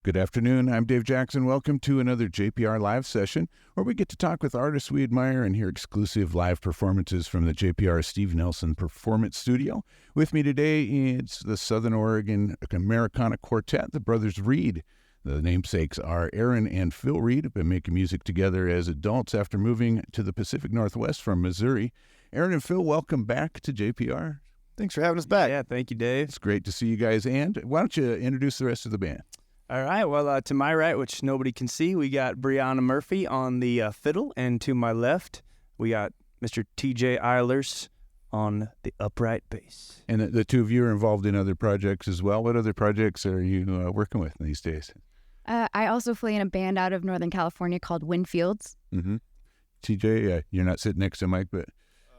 Good afternoon. I'm Dave Jackson. Welcome to another JPR live session where we get to talk with artists we admire and hear exclusive live performances from the JPR Steve Nelson Performance Studio. With me today, it's the Southern Oregon Americana Quartet, the Brothers Reed. The namesakes are Aaron and Phil Reed, have been making music together as adults after moving to the Pacific Northwest from Missouri. Aaron and Phil, welcome back to JPR. Thanks for having us back. Yeah, thank you, Dave. It's great to see you guys. And why don't you introduce the rest of the band? All right, well, to my right, which nobody can see, we got Brianna Murphy on the fiddle, and to my left, we got Mr. TJ Eilers on the upright bass. And the two of you are involved in other projects as well. What other projects are you working with these days? I also play in a band out of Northern California called Windfields. Mm-hmm. TJ, you're not sitting next to Mike, but...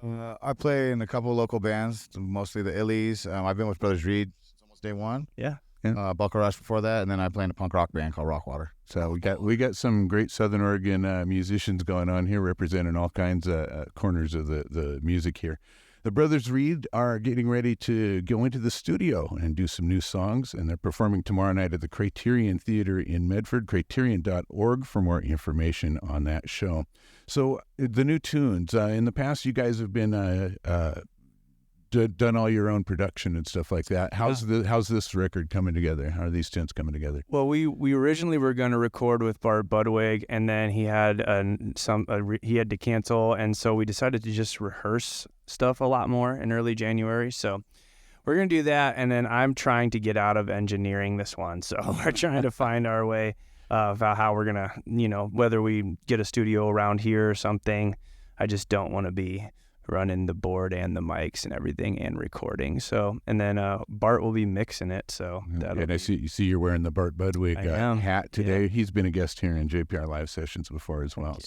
I play in a couple of local bands, mostly the Illies. I've been with Brothers Reed since almost day one. Yeah. Buckle Rush before that, and then I play in a punk rock band called Rockwater. So we got some great Southern Oregon musicians going on here, representing all kinds of corners of the music here. The Brothers Reed are getting ready to go into the studio and do some new songs, and they're performing tomorrow night at the Criterion Theater in Medford, criterion.org for more information on that show. So the new tunes, in the past you guys have been done all your own production and stuff like that. How's this record coming together? How are these tunes coming together? Well, we originally were going to record with Bart Budwig, and then he had he had to cancel, and so we decided to just rehearse stuff a lot more in early January. So we're going to do that, and then I'm trying to get out of engineering this one. So we're trying to find our way of how we're going to, whether we get a studio around here or something. I just don't want to be running the board and the mics and everything and recording. So, and then Bart will be mixing it. So and I see you're wearing the Bart Budwig hat today. Yeah. He's been a guest here in JPR live sessions before as well.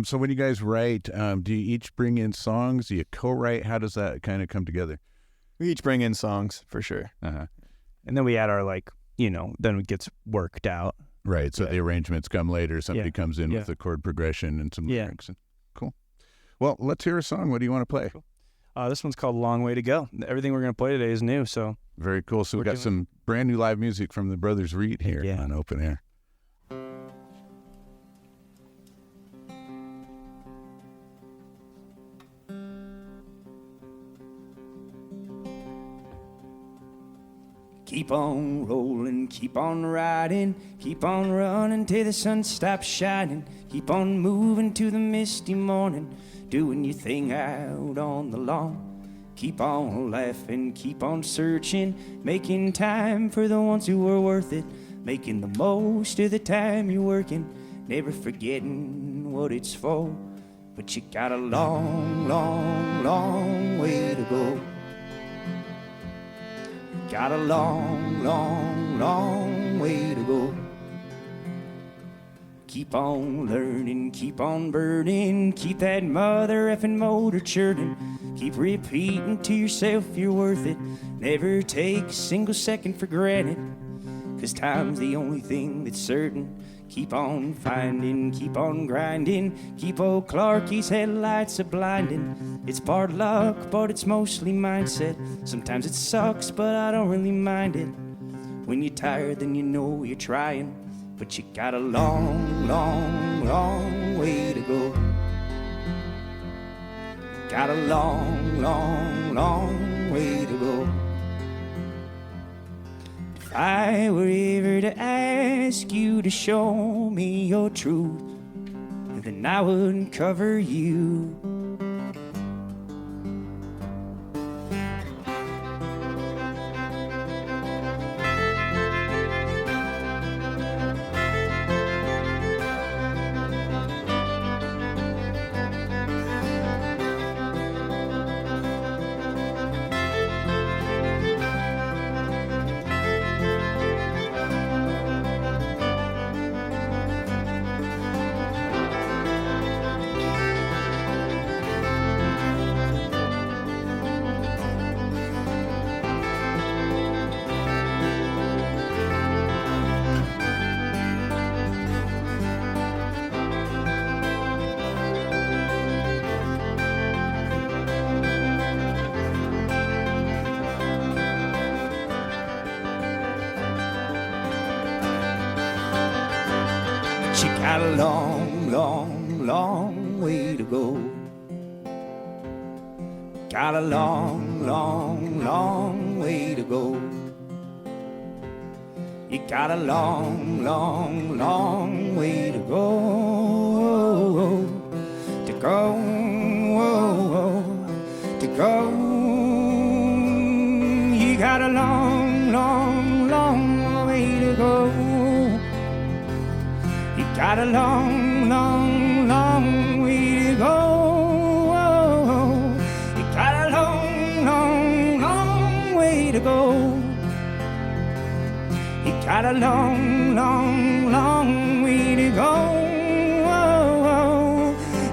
So when you guys write, do you each bring in songs? Do you co-write? How does that kind of come together? We each bring in songs for sure. Uh-huh. And then we add our then it gets worked out. Right. So the arrangements come later. Somebody comes in with the chord progression and some lyrics. Cool. Well, let's hear a song. What do you want to play? Cool. This one's called Long Way to Go. Everything we're going to play today is new, so. Very cool. So we got some brand new live music from the Brothers Reed here on Open Air. Keep on rolling, keep on riding, keep on running till the sun stops shining. Keep on moving to the misty morning, doing your thing out on the lawn. Keep on laughing, keep on searching, making time for the ones who are worth it. Making the most of the time you're working, never forgetting what it's for. But you got a long, long, long way to go. Got a long, long, long way to go. Keep on learning, keep on burning, keep that mother effing motor churning. Keep repeating to yourself you're worth it. Never take a single second for granted, 'cause time's the only thing that's certain. Keep on finding, keep on grinding, keep old Clarky's headlights a blinding. It's part luck, but it's mostly mindset. Sometimes it sucks, but I don't really mind it. When you're tired, then you know you're trying, but you got a long, long, long way to go. Got a long, long, long way to go. If I were ever to ask you to show me your truth, then I would cover you. got a long, long, long way to go. Got a long, long, long way to go. You got a long, long, long way to go. To go, to go. You got a long, long, long way to go. You got a long, long, long way to go. You got a long, long, long way to go. You got a long, long, long way to go.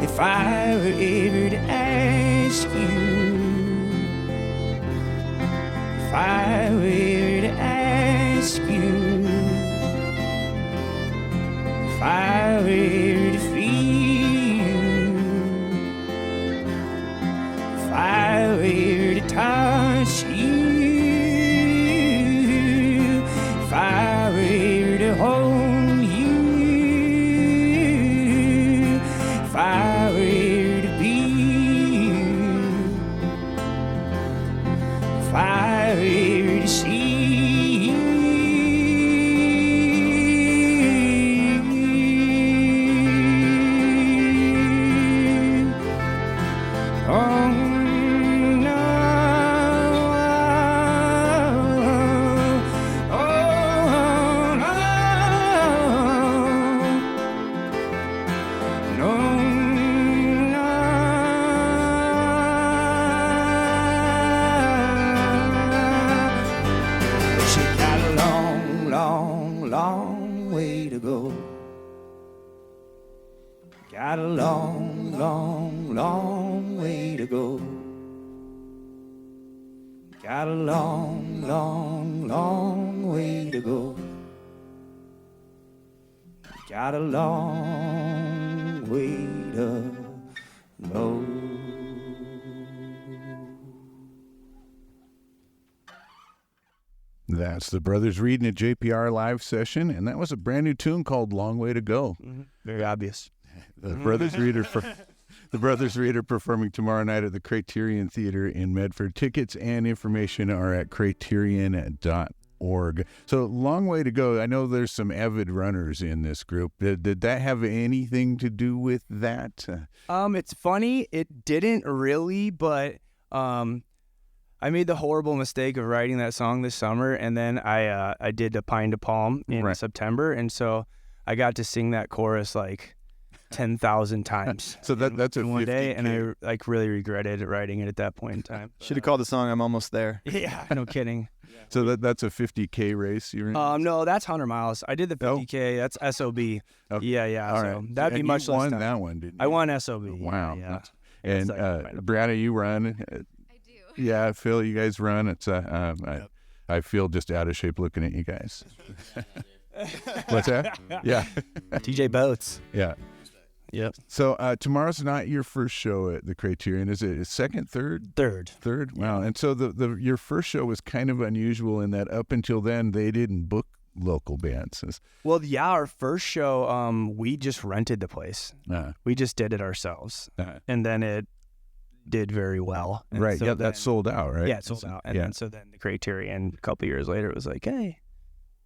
If I were ever to ask you, if I were ever to ask you, if I were ever to feel you, if I were ever to touch you, if I were ever to hold you, if I were ever to be you, if I were ever to see you. Oh, no. Oh, no. No, no. But you got a long, long, long way to go. Got a long, long, long way to go. Got a long, long, long way to go. Got a long way to go. That's the Brothers Reading a JPR live session, and that was a brand new tune called Long Way to Go. Very obvious. The Brothers Reader the Brothers Reader performing tomorrow night at the Criterion Theater in Medford. Tickets and information are at criterion.org. So long way to go. I know there's some avid runners in this group. Did that have anything to do with that? It's funny. It didn't really, but I made the horrible mistake of writing that song this summer, and then I did a Pine to Palm in September, and so I got to sing that chorus like 10,000 times. So that's a one 50K. day, and I like really regretted writing it at that point in time. Should have called the song "I'm Almost There." Yeah, no kidding. So that's a 50K race you're in? No, that's 100 miles. I did the 50K. That's SOB. Okay. Yeah. All So right. that'd be And much you less won time. that one, didn't you? I won SOB. Wow. Yeah. And Brianna, you run. I do. Yeah, Phil, you guys run. It's I feel just out of shape looking at you guys. What's that? Yeah. TJ Boats. Yeah. Yep. So tomorrow's not your first show at the Criterion, is it? Second, third? Third. Wow. And so the your first show was kind of unusual in that up until then they didn't book local bands. Well, yeah, our first show, we just rented the place. We just did it ourselves, and then it did very well. And right. so Yeah, then, that sold out, right? Yeah, it sold out. And then the Criterion, a couple years later, it was like, hey,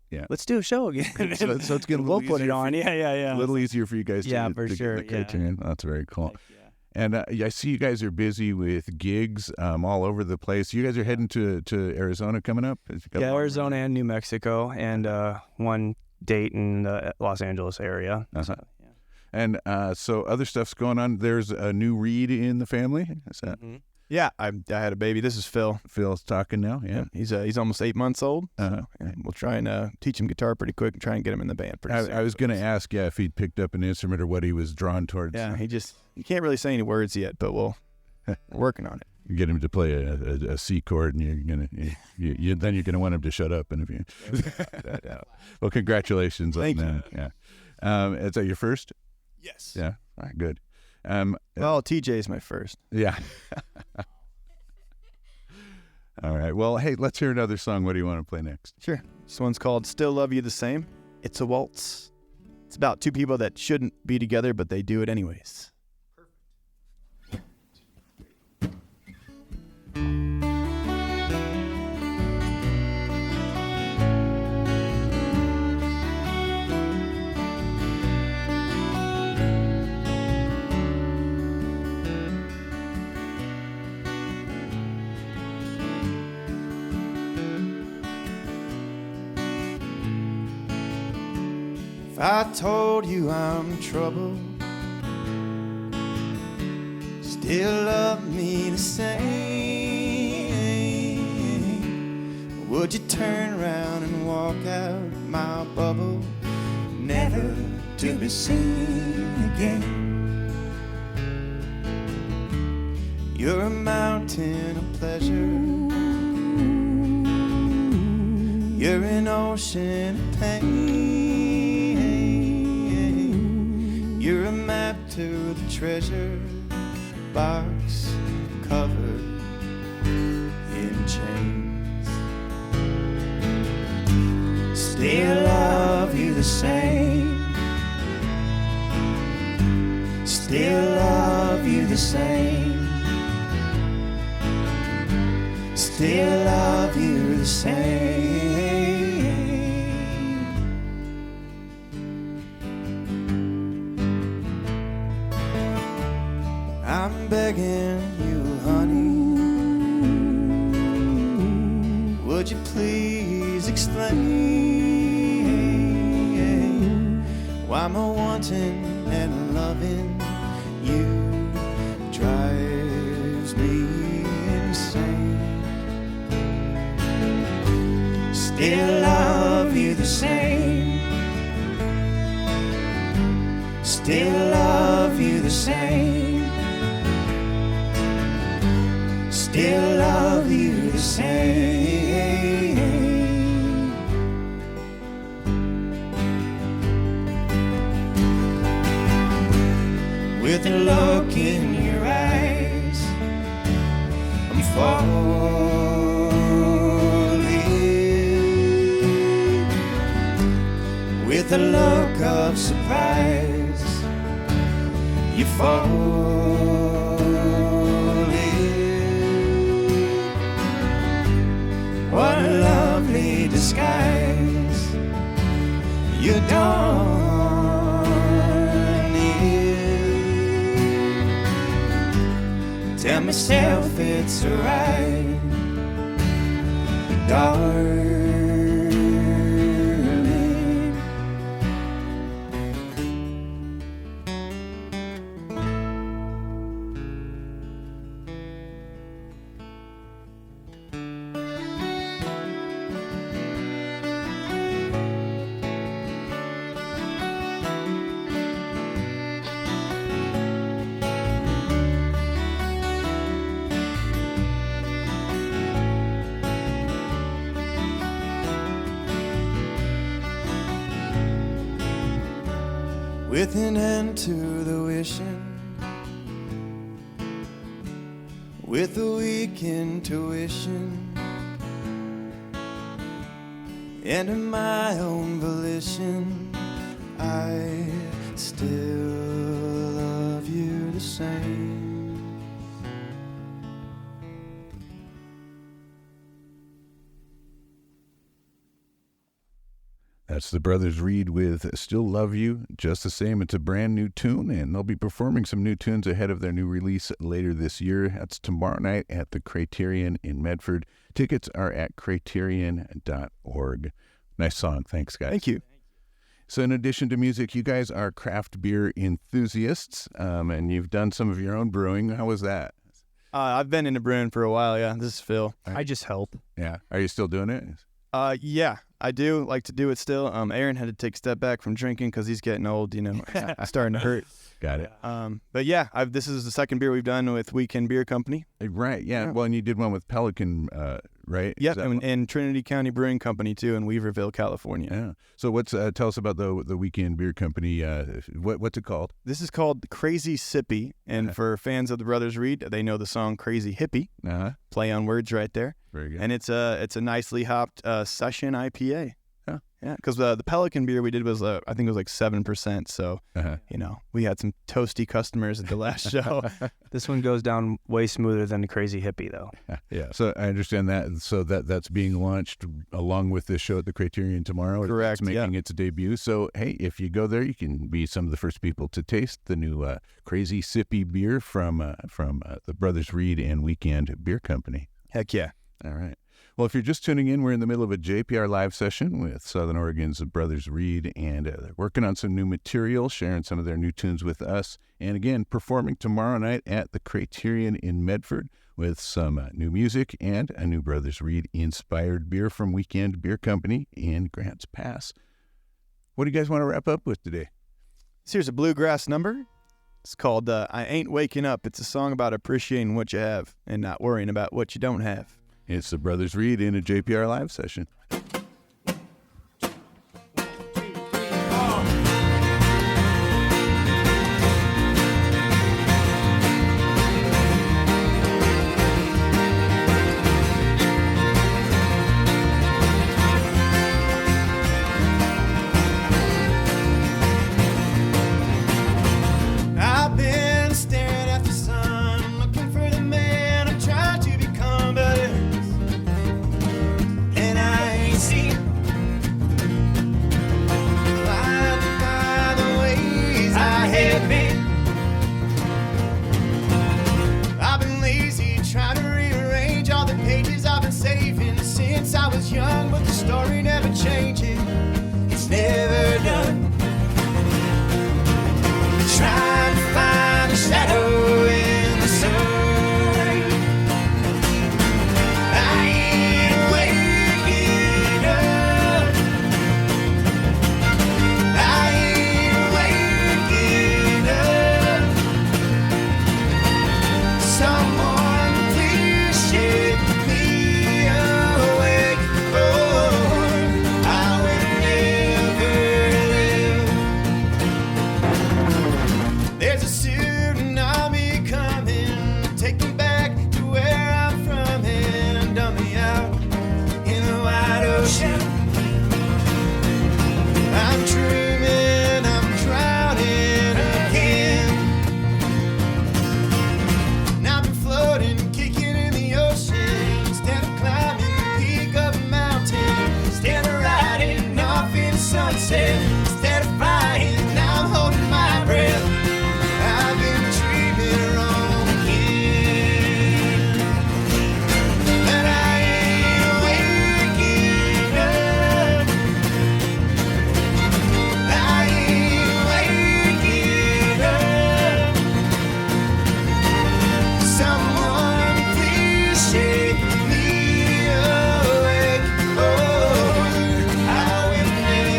yeah, let's do a show again. so it's getting we'll put it on. Yeah. A little easier for you guys Yeah, to for get sure, the Criterion. That's very cool. Heck yeah. And I see you guys are busy with gigs all over the place. You guys are heading to Arizona coming up? Yeah, Arizona and New Mexico, and one date in the Los Angeles area. Uh-huh. So, yeah. And so other stuff's going on. There's a new Reed in the family. Is that Yeah, I had a baby. This is Phil. Phil's talking now? Yeah. He's almost 8 months old. Uh-huh. So, and we'll try and teach him guitar pretty quick and try and get him in the band pretty soon. I was going to ask, if he'd picked up an instrument or what he was drawn towards. Yeah, he can't really say any words yet, but we're working on it. You get him to play a C chord, and you're gonna then you're gonna want him to shut up. And if you, well, congratulations on Thank that. you. Yeah, is that your first? Yes. Yeah, all right, good. Well, TJ's my first. Yeah. All right. Well, hey, let's hear another song. What do you want to play next? Sure. This one's called "Still Love You the Same." It's a waltz. It's about two people that shouldn't be together, but they do it anyways. If I told you I'm trouble, still love me the same, would you turn around and walk out my bubble, never to be seen again? You're a mountain of pleasure, you're an ocean of pain. You're a map to the treasure box covered in chains. Still love you the same. Still love you the same. Still love you the same. I'm begging you, honey, would you please explain why my wanting and loving you drives me insane? Still love you the same. Still love you the same. Still love you the same. With a look in your eyes, I'm falling. With a look of surprise, you fall. What a lovely disguise you don is. Tell myself it's alright, darling. With an end to the wishing, with a weak intuition, and of my own volition, I still love you the same. That's the Brothers Reed with Still Love You Just the Same. It's a brand new tune, and they'll be performing some new tunes ahead of their new release later this year. That's tomorrow night at the Criterion in Medford. Tickets are at criterion.org. Nice song. Thanks, guys. Thank you. So in addition to music, you guys are craft beer enthusiasts, and you've done some of your own brewing. How was that? I've been into brewing for a while, yeah. This is Phil. I just help. Yeah. Are you still doing it? Yeah, I do like to do it still. Aaron had to take a step back from drinking because he's getting old, starting to hurt. Got it. But yeah, this is the second beer we've done with Weekend Beer Company. Right, yeah. Well, and you did one with Pelican, right? Yep, and Trinity County Brewing Company, too, in Weaverville, California. Yeah. So tell us about the Weekend Beer Company. What's it called? This is called Crazy Sippy, and for fans of the Brothers Reed, they know the song Crazy Hippie. Play on words right there. Very good. And it's a nicely hopped session IPA. Yeah. Yeah, because the Pelican beer we did was, I think it was like 7%. So, we had some toasty customers at the last show. This one goes down way smoother than the Crazy Hippie, though. Yeah. So I understand that. So that's being launched along with this show at the Criterion tomorrow. Correct. It's making its debut. So, hey, if you go there, you can be some of the first people to taste the new Crazy Sippy beer from the Brothers Reed and Weekend Beer Company. Heck yeah. All right. Well, if you're just tuning in, we're in the middle of a JPR live session with Southern Oregon's Brothers Reed, and they're working on some new material, sharing some of their new tunes with us. And again, performing tomorrow night at the Criterion in Medford with some new music and a new Brothers Reed inspired beer from Weekend Beer Company in Grants Pass. What do you guys want to wrap up with today? So here's a bluegrass number. It's called I Ain't Waking Up. It's a song about appreciating what you have and not worrying about what you don't have. It's the Brothers Reed in a JPR live session. I've been staring at the sun, looking for the man I'm trying to become, but and I ain't seen. Blinded by the ways I have been. I've been lazy, trying to rearrange all the pages I've been saving since I was young, but the story never changes. It's never done. Trying to find a shadow in the sun. I ain't waking up. I ain't waking up. Someone please shake me awake, or I will never live. There's a tsunami coming, take me back to where I'm from and dump me out in the wide ocean. I'm dreaming, I'm drowning again. And I've been floating, kicking in the ocean, instead of climbing the peak of a mountain, instead of riding off in the sunset, instead of flying, now I'm holding my breath. I've been dreaming wrong again, but I ain't waking up. I ain't waking up. Someone please shake me awake, or I will never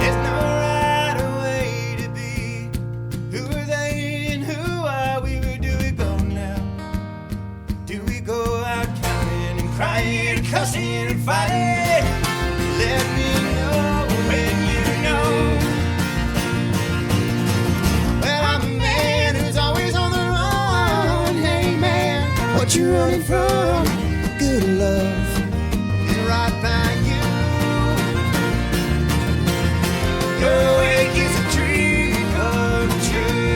There's no right way to be. Who are they and who are we? Where do we go now? Do we go out counting and crying and cussing and fighting? Let me know when you know. Well, I'm a man who's always on the run. Hey man, what you running from? Good love is right by you. Your wake is a dream come true.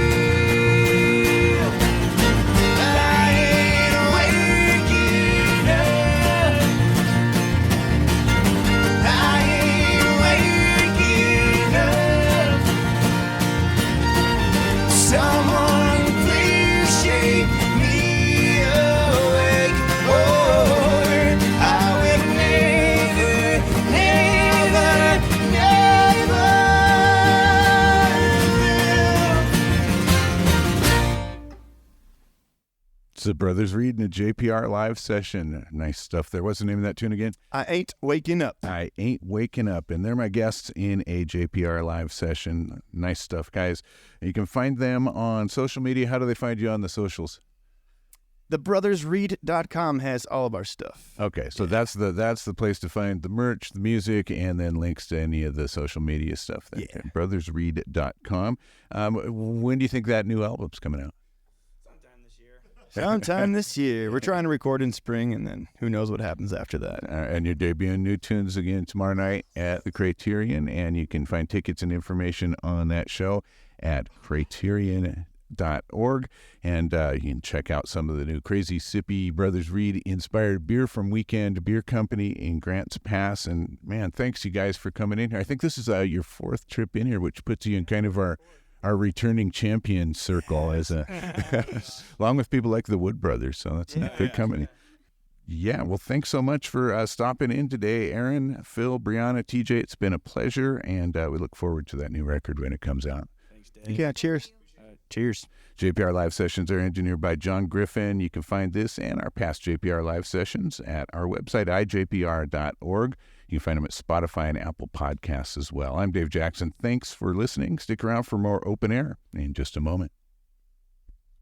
But I ain't waking up. I ain't waking up. Someone please shake me awake, or I It's the Brothers Reed in a JPR live session. Nice stuff there. What's the name of that tune again? I Ain't Waking Up. I Ain't Waking Up. And they're my guests in a JPR live session. Nice stuff, guys. You can find them on social media. How do they find you on the socials? TheBrothersReed.com has all of our stuff. Okay, so that's the place to find the merch, the music, and then links to any of the social media stuff there. Yeah. BrothersReed.com. When do you think that new album's coming out? Sometime this year. We're trying to record in spring, and then who knows what happens after that. And you're debuting new tunes again tomorrow night at the Criterion, and you can find tickets and information on that show at criterion.org, and you can check out some of the new Crazy Sippy Brothers Reed inspired beer from Weekend Beer Company in Grants Pass. And man, thanks you guys for coming in here. I think this is your fourth trip in here, which puts you in kind of our returning champion circle as along with people like the Wood Brothers. So that's a good company. Yeah, well, thanks so much for stopping in today, Aaron, Phil, Brianna, TJ. It's been a pleasure, and we look forward to that new record when it comes out. Thanks, Dave. Yeah, cheers. Cheers. JPR Live Sessions are engineered by John Griffin. You can find this and our past JPR Live Sessions at our website, ijpr.org. You can find them at Spotify and Apple Podcasts as well. I'm Dave Jackson. Thanks for listening. Stick around for more Open Air in just a moment.